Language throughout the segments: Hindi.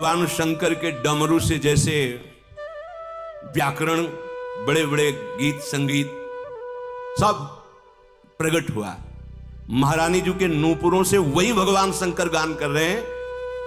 भगवान शंकर के डमरू से जैसे व्याकरण, बड़े बड़े गीत संगीत सब प्रकट हुआ, महारानी जी के नूपुरों से वही भगवान शंकर गान कर रहे हैं।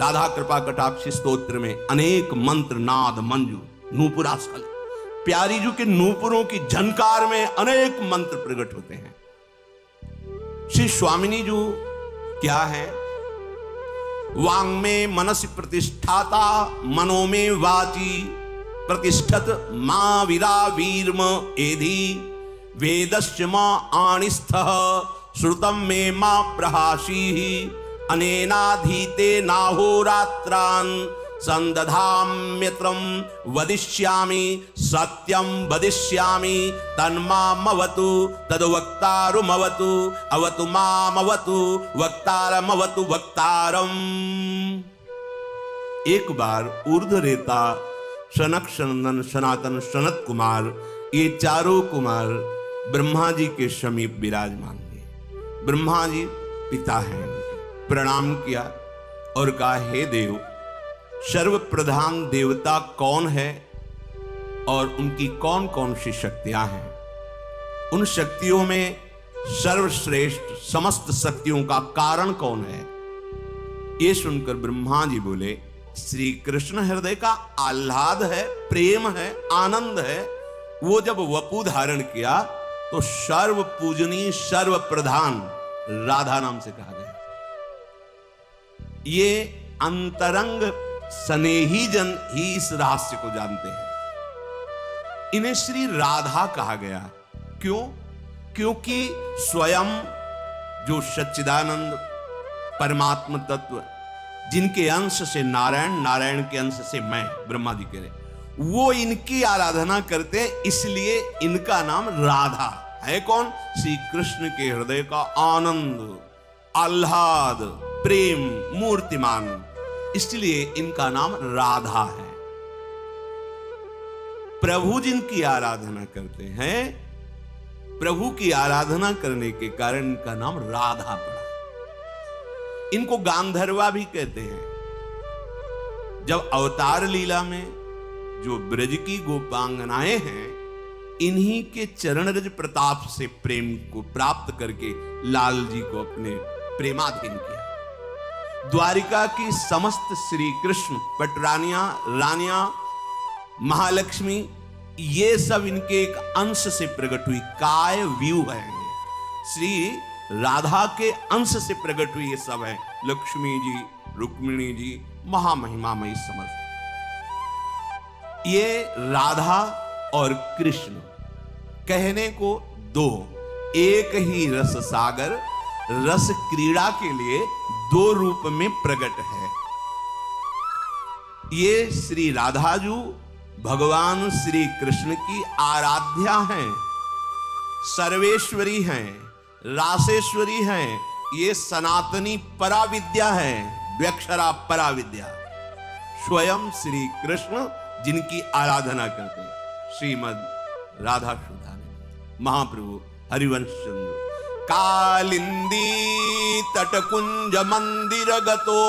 राधा कृपा कटाक्ष स्तोत्र में अनेक मंत्र, नाद, मंजू, नूपुरास्खल, प्यारी जी के नूपुरों की झनकार में अनेक मंत्र प्रकट होते हैं। श्री स्वामिनी जी क्या है? वांग में मनसि प्रतिष्ठाता, मनो में वाची प्रतिष्ठत मां वीरा वीरम एधि, वेदस्य मां आणिस्थः श्रुतम में मां प्रहासी, अनेनाधीते नाहोरात्रान् संदधाम्यत्रं वदिष्यामि, सत्यं वदिष्यामि, तन्मामवतु तद्वक्तारमवतु, अवतु मामवतु वक्तारमवतु वक्तारम्। एक बार ऊर्ध्वरेता, सनक सनंदन, सनातन, सनत कुमार, ये चारों कुमार ब्रह्मा जी के समीप विराजमान थे। ब्रह्मा जी पिता हैं, प्रणाम किया और कहा, हे देव, सर्व प्रधान देवता कौन है और उनकी कौन कौन सी शक्तियां हैं? उन शक्तियों में सर्वश्रेष्ठ समस्त शक्तियों का कारण कौन है? ये सुनकर ब्रह्मा जी बोले, श्री कृष्ण हृदय का आह्लाद है, प्रेम है, आनंद है। वो जब वपु धारण किया तो सर्व पूजनीय, सर्व प्रधान राधा नाम से कहा गया। ये अंतरंग स्नेही जन ही इस रहस्य को जानते हैं। इन्हें श्री राधा कहा गया। क्यों? क्योंकि स्वयं जो सच्चिदानंद परमात्मा तत्व, जिनके अंश से नारायण, नारायण के अंश से मैं, ब्रह्मा जी कह रहे, वो इनकी आराधना करते हैं, इसलिए इनका नाम राधा है। कौन? श्री कृष्ण के हृदय का आनंद, आह्लाद, प्रेम, मूर्तिमान, इसलिए इनका नाम राधा है। प्रभु जिनकी आराधना करते हैं, प्रभु की आराधना करने के कारण इनका नाम राधा पड़ा। इनको गांधर्वा भी कहते हैं। जब अवतार लीला में जो ब्रज की गोपांगनाएं हैं, इन्हीं के चरण रज प्रताप से प्रेम को प्राप्त करके लाल जी को अपने प्रेमाधीन किया। द्वारिका की समस्त श्री कृष्ण पटरानियां, रानियां, महालक्ष्मी, ये सब इनके एक अंश से प्रकट हुई काय व्यू है। श्री राधा के अंश से प्रकट हुई ये सब है। लक्ष्मी जी, रुक्मिणी जी, महामहिमामयी समस्त। ये राधा और कृष्ण कहने को दो, एक ही रस सागर, रस क्रीड़ा के लिए दो रूप में प्रकट है। ये श्री राधाजू भगवान श्री कृष्ण की आराध्या हैं, सर्वेश्वरी हैं, रासेश्वरी हैं। ये सनातनी पराविद्या है, द्व्यक्षरा पराविद्या। स्वयं श्री कृष्ण जिनकी आराधना करते हैं। श्रीमद राधा सुधा महाप्रभु हरिवंश चंद्र कालिंदी तटकुंज मंदिर गतो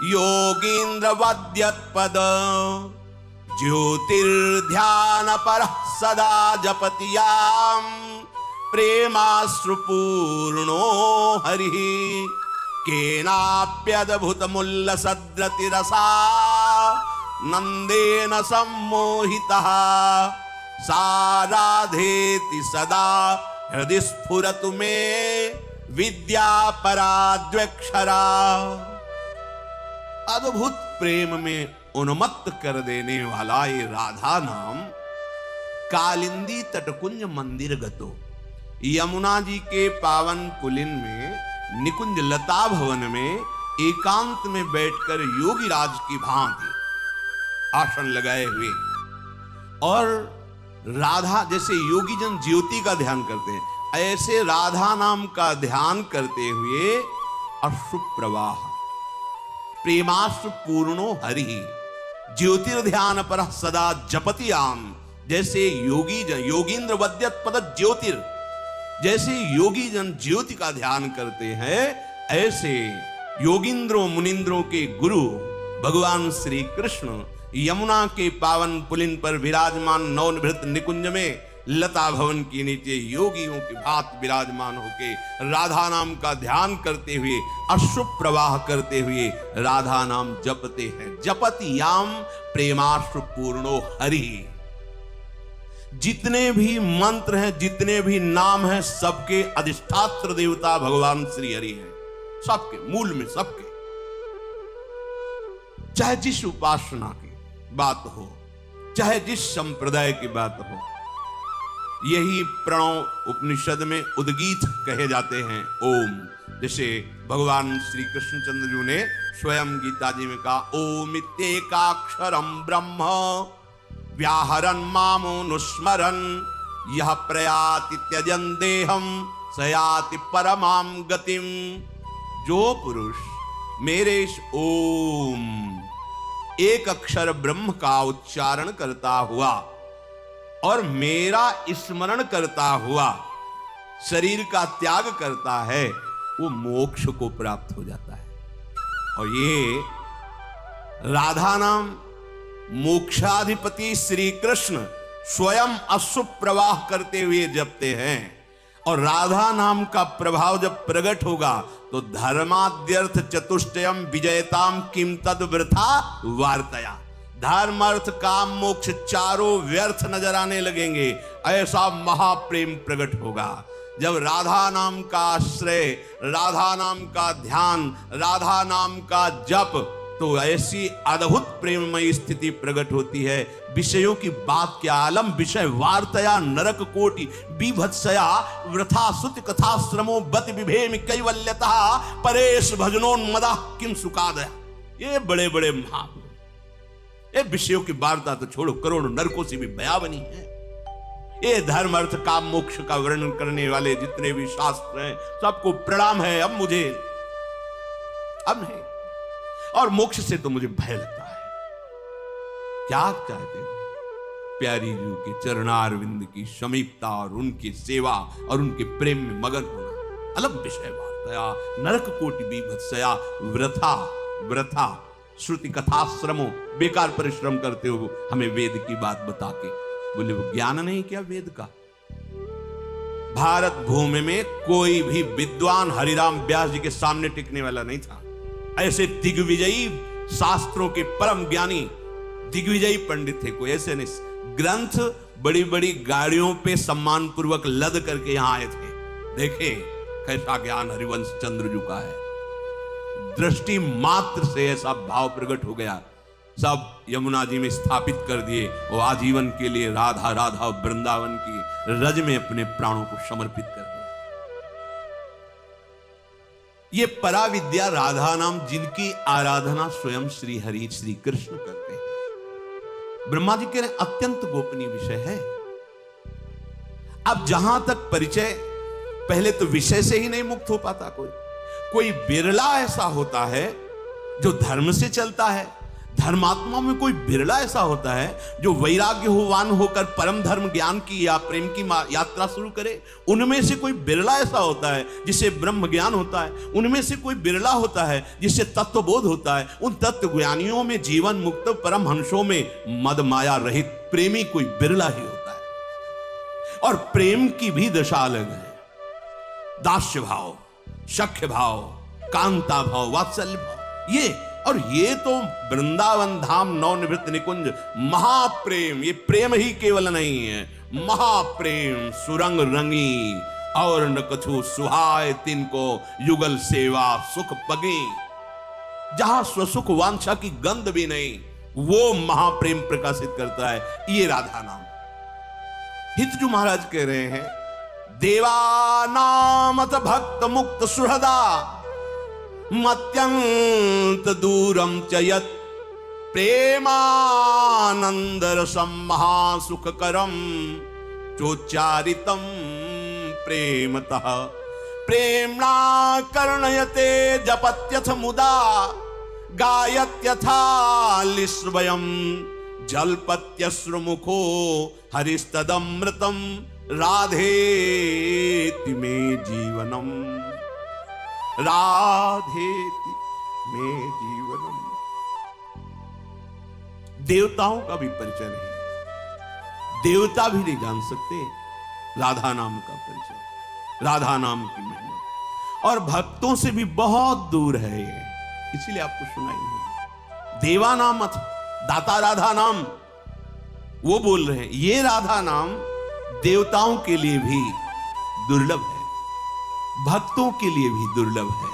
योगींद्र वद्यत्पद ज्योतिर्ध्यान पर सदा जपतियाम प्रेमाश्रुपूर्णो हरि केनाप्यद्भुत मुल्ल सद्रति रसा नंदेन सम्मोहितः साराधेति सदा हृदय स्फुरतु में विद्या पराद्वक्षरा। अद्भुत प्रेम में उन्मत्त कर देने वाला ये राधा नाम कालिंदी तटकुंज मंदिर गतो, यमुना जी के पावन पुलिन में निकुंज लता भवन में एकांत में बैठकर योगी राज की भांति आसन लगाए हुए, और राधा जैसे योगी जन ज्योति का ध्यान करते हैं, ऐसे राधा नाम का ध्यान करते हुए अश्रु प्रवाह प्रेमाश्रु पूर्णो हरि ज्योतिर्ध्यान पर सदा जपतियाम। जैसे योगी जन योगींद्र वद्यत पद ज्योतिर, जैसे योगी जन ज्योति का ध्यान करते हैं, ऐसे योगींद्रों मुनिंद्रों के गुरु भगवान श्री कृष्ण यमुना के पावन पुलिन पर विराजमान नवनिभृत निकुंज में लता भवन के नीचे योगियों की भांति विराजमान होके राधा नाम का ध्यान करते हुए अश्रु प्रवाह करते हुए राधा नाम जपते हैं। जपत याम प्रेमाश्रु पूर्णो हरि। जितने भी मंत्र हैं, जितने भी नाम हैं, सबके अधिष्ठात्र देवता भगवान श्री हरि हैं। सबके मूल में, सबके, चाहे जिस उपासना की बात हो, चाहे जिस संप्रदाय की बात हो, यही प्रणव उपनिषद में उद्गीत कहे जाते हैं। ओम, जैसे भगवान श्री कृष्णचंद्र जी ने स्वयं गीता जी में कहा, ओम इत्येकाक्षरम ब्रह्म व्याहरन् मामनुस्मरन् यह प्रयाति त्यजन् देहम सयाति परमां गतिम। जो पुरुष मेरे इस ओम एक अक्षर ब्रह्म का उच्चारण करता हुआ और मेरा स्मरण करता हुआ शरीर का त्याग करता है, वो मोक्ष को प्राप्त हो जाता है। और ये राधा नाम मोक्षाधिपति श्री कृष्ण स्वयं अश्रु प्रवाह करते हुए जपते हैं। और राधा नाम का प्रभाव जब प्रकट होगा तो धर्माद्यर्थ चतुष्टयम विजयताम किम तद वृथा वार्तया। धर्म अर्थ काम मोक्ष चारों व्यर्थ नजर आने लगेंगे। ऐसा महाप्रेम प्रकट होगा जब राधा नाम का आश्रय, राधा नाम का ध्यान, राधा नाम का जप, तो ऐसी अद्भुत प्रेममयी स्थिति प्रकट होती है। विषयों की बात क्या आलम विषय वार्तया नरक कोटि बीभत्सया वृथा सुत कथा श्रमो बत विभेम कैवल्यता परेश भजनोन्मदा किम सुखादया। ये बड़े बड़े महा, ये विषयों की वार्ता तो छोड़ो, करोड़ों नरकों से भी भयावनी है। ये धर्म अर्थ काम मोक्ष का वर्णन करने वाले जितने भी शास्त्र हैं, सबको प्रणाम है। अब मुझे अब नहीं, और मोक्ष से तो मुझे भय लगता है। क्या चाहते हो? प्यारी जी के चरणारविंद की समीपता और उनकी सेवा और उनके प्रेम में मगन होना। अलग विषय वार्तया नरक कोटि बीभत्सया वृथा वृथा श्रुति कथा श्रमो, बेकार परिश्रम करते हो हमें वेद की बात बता के। बोले वो ज्ञान नहीं क्या वेद का? भारत भूमि में कोई भी विद्वान हरिराम व्यास जी के सामने टिकने वाला नहीं था। ऐसे दिग्विजयी शास्त्रों के परम ज्ञानी दिग्विजयी पंडित थे, कोई ऐसे नहीं। ग्रंथ बड़ी बड़ी गाड़ियों पे सम्मान पूर्वक लद करके यहां आए थे। देखे कैसा ज्ञान हरिवंश चंद्र जी का है। दृष्टि मात्र से ऐसा भाव प्रकट हो गया, सब यमुना जी में स्थापित कर दिए। वो आजीवन के लिए राधा राधा वृंदावन की रज में अपने प्राणों को समर्पित कर दिया। ये पराविद्या राधा नाम, जिनकी आराधना स्वयं श्री हरि श्री कृष्ण करते हैं, ब्रह्मा जी के लिए अत्यंत गोपनीय विषय है। अब जहां तक परिचय, पहले तो विषय से ही नहीं मुक्त हो पाता कोई बिरला ऐसा होता है जो धर्म से चलता है। धर्मात्मा में कोई बिरला ऐसा होता है जो वैराग्यवान होकर परम धर्म ज्ञान की या प्रेम की यात्रा शुरू करे। उनमें से कोई बिरला ऐसा होता है जिसे ब्रह्म ज्ञान होता है। उनमें से कोई बिरला होता है जिससे तत्वबोध होता है। उन तत्व ज्ञानियों में, जीवन मुक्त परम हंसों में मद माया रहित प्रेमी कोई बिरला ही होता है। और प्रेम की भी दशा अलग है। दास्य भाव, सख्य भाव, कांता भाव, वात्सल्य भाव, ये तो वृंदावन धाम नवनिवृत्त निकुंज महाप्रेम। ये प्रेम ही केवल नहीं है, महाप्रेम सुरंग रंगी और न कछु सुहाय तिनको युगल सेवा सुख पगी। जहां स्वसुख वांछा की गंध भी नहीं, वो महाप्रेम प्रकाशित करता है ये राधा नाम। हितजू महाराज कह रहे हैं, देवानामत भक्त मुक्त सुहृदा मत्यंत दूरम च यत् प्रेमानंद रसम महासुखकरम चोच्चारितम प्रेमतः प्रेम्णा कर्णयते जपत्यथ मुदा गायत्यथालिस्वयं जल्पत्यश्रुमुखो हरिस्तदमृतम राधेति मे जीवनम राधेति मे जीवनम। देवताओं का भी परिचय नहीं, देवता भी नहीं जान सकते राधा नाम का परिचय, राधा नाम की महिमा, और भक्तों से भी बहुत दूर है ये, इसीलिए आपको सुनाई नहीं। देवा नाम अथ दाता राधा नाम वो बोल रहे हैं, ये राधा नाम देवताओं के लिए भी दुर्लभ है, भक्तों के लिए भी दुर्लभ है,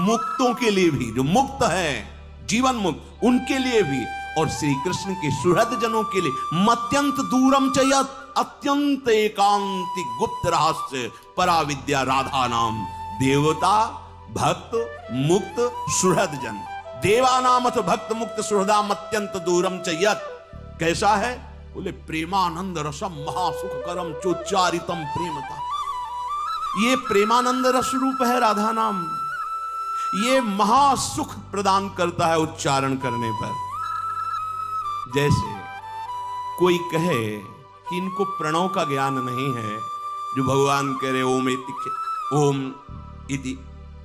मुक्तों के लिए भी, जो मुक्त है जीवन मुक्त उनके लिए भी, और श्री कृष्ण के सुहृद जनों के लिए मत्यंत दूरम चयत अत्यंत एकांतिक गुप्त रहस्य पराविद्या राधा नाम। देवता भक्त मुक्त सुहृद जन, देवा नाम अथ भक्त मुक्त सुहृदाम अत्यंत दूरम चयत। कैसा है? बोले प्रेमानंद रसम महासुख करम चोच्चारितम प्रेमता। ये प्रेमानंद रस रूप है राधा नाम, ये महासुख प्रदान करता है उच्चारण करने पर। जैसे कोई कहे कि इनको प्रणव का ज्ञान नहीं है, जो भगवान कह रहे ओम इति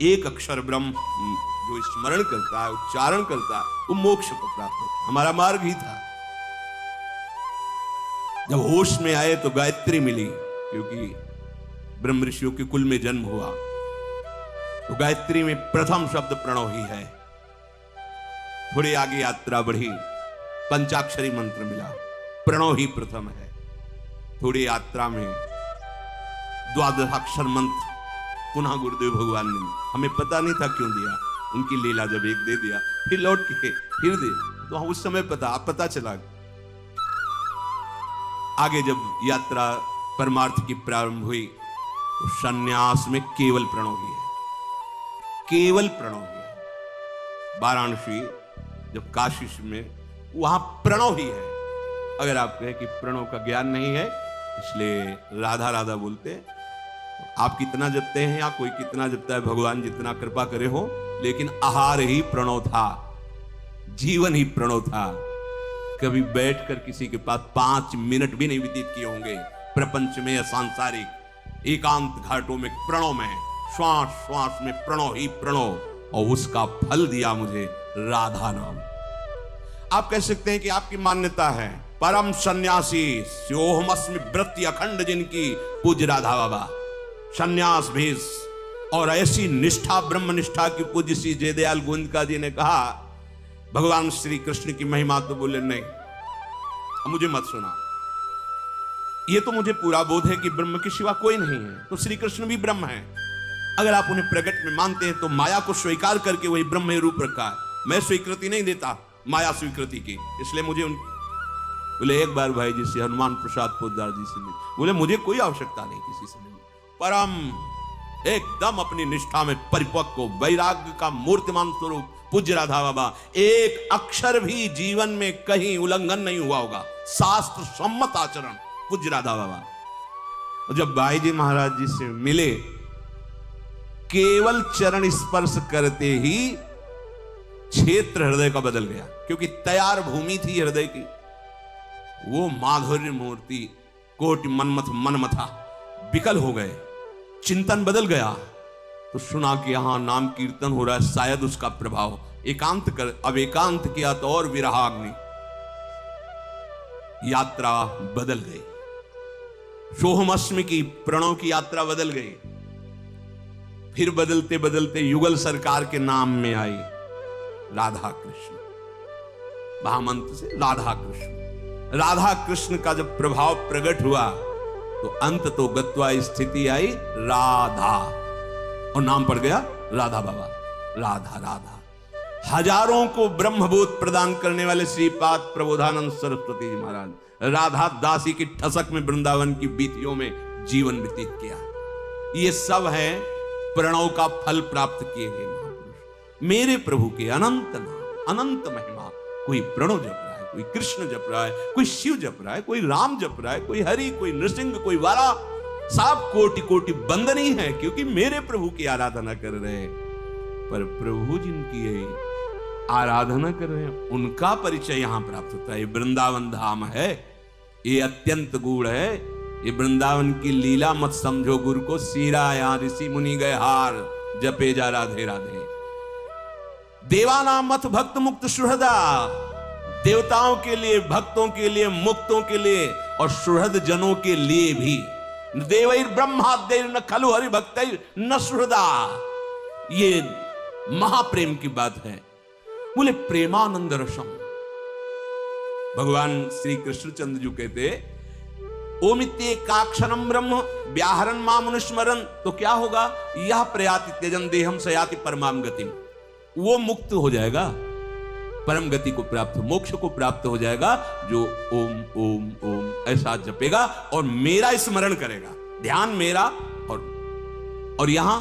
एक अक्षर ब्रह्म, जो स्मरण करता है उच्चारण करता है वो मोक्ष को प्राप्त होता है। हमारा मार्ग ही था। जब होश में आए तो गायत्री मिली, क्योंकि ब्रह्म ऋषियों के कुल में जन्म हुआ, तो गायत्री में प्रथम शब्द प्रणव ही है। थोड़ी आगे यात्रा बढ़ी, पंचाक्षरी मंत्र मिला, प्रणव ही प्रथम है। थोड़ी यात्रा में द्वादशाक्षर मंत्र पुनः गुरुदेव भगवान ने, हमें पता नहीं था क्यों दिया, उनकी लीला जब एक दे दिया फिर लौट के फिर दे, तो उस समय पता चला। आगे जब यात्रा परमार्थ की प्रारंभ हुई तो सन्यास में केवल प्रणव ही है, केवल प्रणव ही है। वाराणसी जब काशी में, वहां प्रणव ही है। अगर आप कहें कि प्रणव का ज्ञान नहीं है इसलिए राधा राधा बोलते, आप कितना जपते हैं या कोई कितना जपता है, भगवान जितना कृपा करे हो, लेकिन आहार ही प्रणव था, जीवन ही प्रणव था। कभी बैठकर किसी के पास 5 मिनट भी नहीं व्यतीत किए होंगे प्रपंच में या सांसारिक एकांत घाटों में, प्रणव में, श्वास श्वास में प्रणव ही प्रणव, और उसका फल दिया मुझे राधा नाम। आप कह सकते हैं कि आपकी मान्यता है परम सन्यासी स्योहमस्मि वृत्ति अखंड जिनकी पूज्य राधा बाबा, सन्यास भेष और ऐसी निष्ठा ब्रह्म निष्ठा की पूज्य श्री जयदयाल गोविंदका जी ने कहा भगवान श्री कृष्ण की महिमा, तो बोले नहीं मुझे मत सुना, ये तो मुझे पूरा बोध है कि ब्रह्म के सिवा कोई नहीं है, तो श्री कृष्ण भी ब्रह्म है। अगर आप उन्हें प्रकट में मानते हैं तो माया को स्वीकार करके वही ब्रह्म रूप रखा है। मैं स्वीकृति नहीं देता माया स्वीकृति की, इसलिए मुझे उन बोले एक बार भाई जी से हनुमान प्रसाद पोद्दार जी से मिले, बोले मुझे कोई आवश्यकता नहीं किसी से मिलने, परम एकदम अपनी निष्ठा में परिपक्व वैराग्य का मूर्तिमान स्वरूप पूज्य राधा बाबा, एक अक्षर भी जीवन में कहीं उल्लंघन नहीं हुआ होगा, शास्त्र सम्मत आचरण पूज्य राधा बाबा। और जब भाई जी महाराज जी से मिले, केवल चरण स्पर्श करते ही क्षेत्र हृदय का बदल गया, क्योंकि तैयार भूमि थी हृदय की। वो माधुर्य मूर्ति कोटि मनमथ मनमथा विकल हो गए, चिंतन बदल गया। तो सुना कि यहां नाम कीर्तन हो रहा है, शायद उसका प्रभाव एकांत कर, अब एकांत किया तो और विरहाग्नि, यात्रा बदल गई। सोहमअष्टमी की प्रणव की यात्रा बदल गई। फिर बदलते बदलते युगल सरकार के नाम में आई राधा कृष्ण, महामंत्र से राधा कृष्ण। राधा कृष्ण का जब प्रभाव प्रकट हुआ तो अंत तो गत्वा स्थिति आई राधा, और नाम पड़ गया राधा बाबा। राधा राधा हजारों को ब्रह्मबोध प्रदान करने वाले श्रीपाद प्रबोधानंद सरस्वती जी महाराज राधा दासी की ठसक में वृंदावन की बीतियों में जीवन व्यतीत किया। ये सब है प्रणव का फल प्राप्त किए गए महापुरुष। मेरे प्रभु के अनंत नाम, अनंत महिमा, कोई प्रणव जप रहा है, कोई कृष्ण जप रहा है, कोई शिव जप रहा है, कोई राम जप रहा है, कोई हरि, कोई नृसिंह, कोई वारा, सब कोटि कोटि बंदनी है, क्योंकि मेरे प्रभु की आराधना कर रहे हैं। पर प्रभु जिनकी आराधना कर रहे हैं उनका परिचय यहां प्राप्त होता है। ये वृंदावन धाम है, ये अत्यंत गूढ़ है। ये वृंदावन की लीला मत समझो गुरु को सीरा, यहां ऋषि मुनि गए हार, जपे जा राधे राधे। देवानाम मत भक्त मुक्त सुहृदा, देवताओं के लिए, भक्तों के लिए, मुक्तों के लिए और सुहृद जनों के लिए भी। देवैर ब्रह्माद्यैर न खलु हरि भक्तैर न सुहृदा। ये महाप्रेम की बात है। बोले प्रेमानंद रसम। भगवान श्री कृष्णचंद्र जी कहते ओमित्येकाक्षरम ब्रह्म व्याहरण मामनुस्मरण, तो क्या होगा? यह प्रयाति त्यजन देहम सयाति परमाम गतिम। वो मुक्त हो जाएगा, परम गति को प्राप्त, मोक्ष को प्राप्त हो जाएगा, जो ओम ओम ओम ऐसा जपेगा और मेरा स्मरण करेगा, ध्यान मेरा। और यहां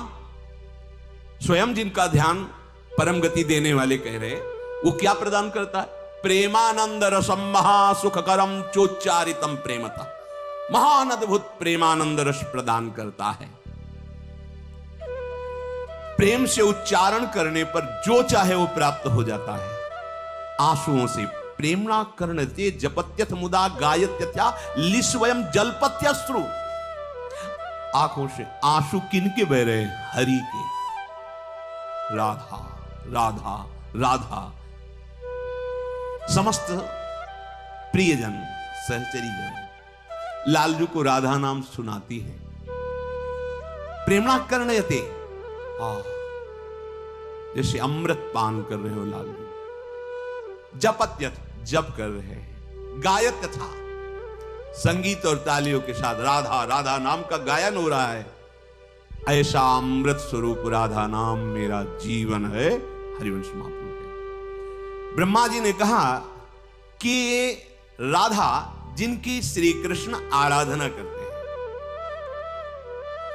स्वयं जिनका ध्यान परम गति देने वाले कह रहे, वो क्या प्रदान करता है? प्रेमानंद रसम महासुखकरम चोच्चारितम प्रेमता। महान अद्भुत प्रेमानंद रस प्रदान करता है। प्रेम से उच्चारण करने पर जो चाहे वो प्राप्त हो जाता है। आंसुओं से प्रेमणा कर्णते जपत्यथ मुदा गायत्यथा लिस्वयं जलपत्यश्रु। आंखों से आंसू किनके बह रहे? हरि के। राधा राधा राधा। समस्त प्रियजन सहचरी जन लालजू को राधा नाम सुनाती है। प्रेमणा कर्णयते, जैसे अमृत पान कर रहे हो लालजू। जपत्यथ, जप कर रहे हैं। गायत था, संगीत और तालियों के साथ राधा राधा नाम का गायन हो रहा है। ऐसा अमृत स्वरूप राधा नाम मेरा जीवन है। हरिवंश महाप्रभु के ब्रह्मा जी ने कहा कि राधा जिनकी श्री कृष्ण आराधना करते हैं,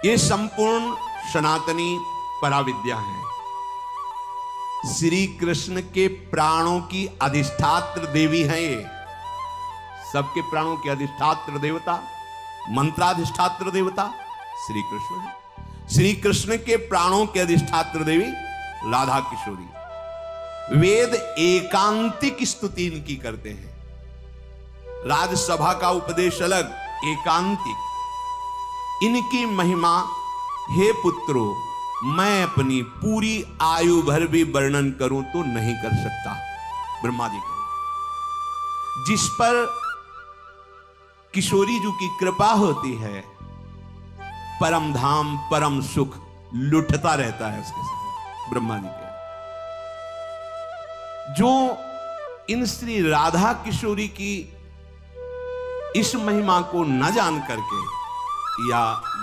ये संपूर्ण सनातनी पराविद्या है। श्री कृष्ण के प्राणों की अधिष्ठात्र देवी है ये। सबके प्राणों की अधिष्ठात्र देवता, मंत्राधिष्ठात्र देवता श्री कृष्ण है। श्री कृष्ण के प्राणों के अधिष्ठात्र देवी राधा किशोरी। वेद एकांतिक स्तुति इनकी करते हैं। राजसभा का उपदेश अलग, एकांतिक। इनकी महिमा हे पुत्रो मैं अपनी पूरी आयु भर भी वर्णन करूं तो नहीं कर सकता। ब्रह्मा जी को जिस पर किशोरी जी की कृपा होती है, परम धाम परम सुख लुटता रहता है उसके साथ। ब्रह्मा जी के जो इन श्री राधा किशोरी की इस महिमा को न जान करके या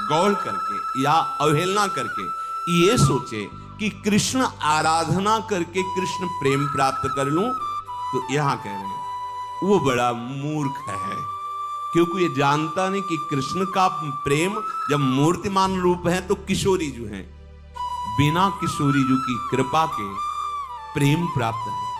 गौर करके या अवहेलना करके ये सोचे कि कृष्ण आराधना करके कृष्ण प्रेम प्राप्त कर लूं, तो यहां कह रहे हैं वो बड़ा मूर्ख है। क्योंकि ये जानता नहीं कि कृष्ण का प्रेम जब मूर्तिमान रूप है तो किशोरी जो है बिना किशोरी जी की कृपा के प्रेम प्राप्त है।